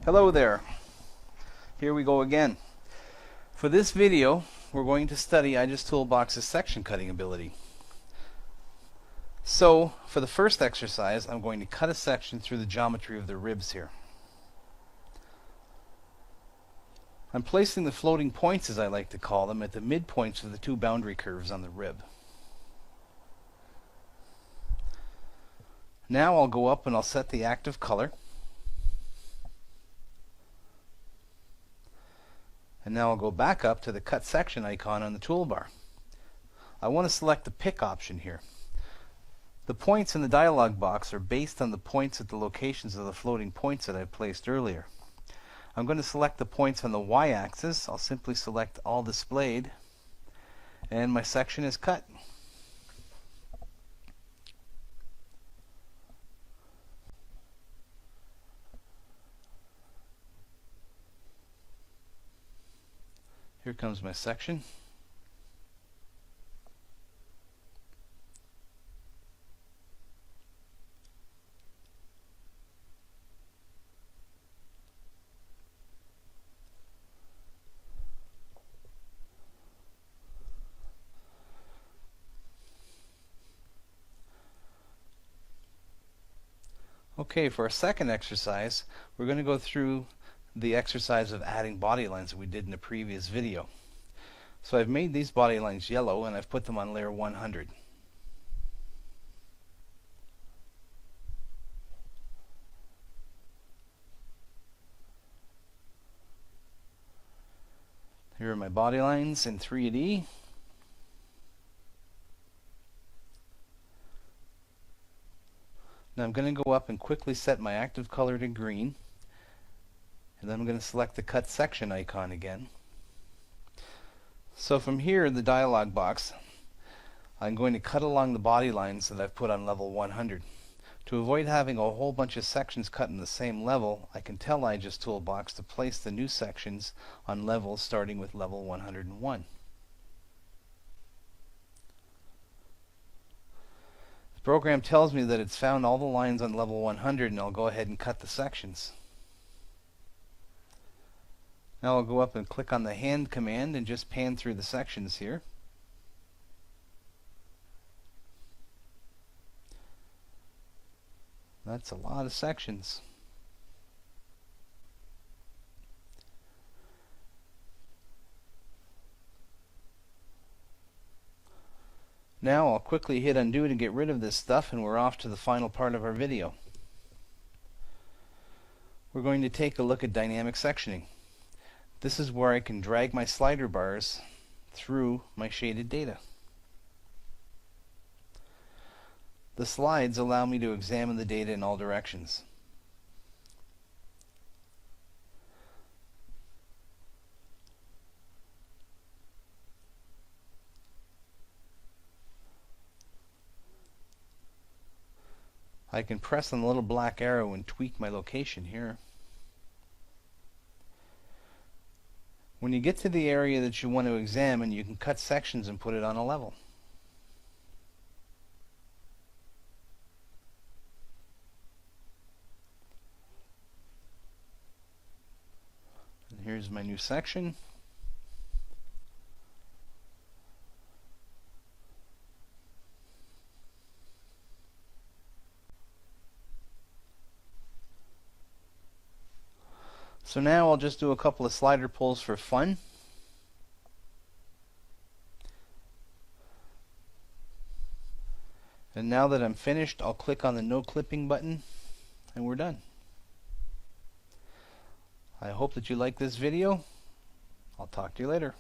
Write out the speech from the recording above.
Hello there. Here we go again. For this video, we're going to study Iges Toolbox's section cutting ability. So, for the first exercise, I'm going to cut a section through the geometry of the ribs here. I'm placing the floating points, as I like to call them, at the midpoints of the two boundary curves on the rib. Now I'll go up and I'll set the active color. And now I'll go back up to the cut section icon on the toolbar. I want to select the pick option here. The points in the dialog box are based on the points at the locations of the floating points that I placed earlier. I'm going to select the points on the y-axis. I'll simply select all displayed, and my section is cut. Here comes my section. Okay, for our second exercise, we're going to go through the exercise of adding body lines that we did in the previous video. So I've made these body lines yellow and I've put them on layer 100. Here are my body lines in 3D. Now I'm going to go up and quickly set my active color to green. And then I'm going to select the cut section icon again. So from here in the dialog box, I'm going to cut along the body lines that I've put on level 100. To avoid having a whole bunch of sections cut in the same level, I can tell Iges Toolbox to place the new sections on levels starting with level 101. The program tells me that it's found all the lines on level 100, and I'll go ahead and cut the sections. Now I'll go up and click on the hand command and just pan through the sections here. That's a lot of sections. Now I'll quickly hit undo to get rid of this stuff, and we're off to the final part of our video. We're going to take a look at dynamic sectioning. This is where I can drag my slider bars through my shaded data. The slides allow me to examine the data in all directions. I can press on the little black arrow and tweak my location here. When you get to the area that you want to examine, you can cut sections and put it on a level. And here's my new section. So now I'll just do a couple of slider pulls for fun. And now that I'm finished, I'll click on the no clipping button and we're done. I hope that you like this video. I'll talk to you later.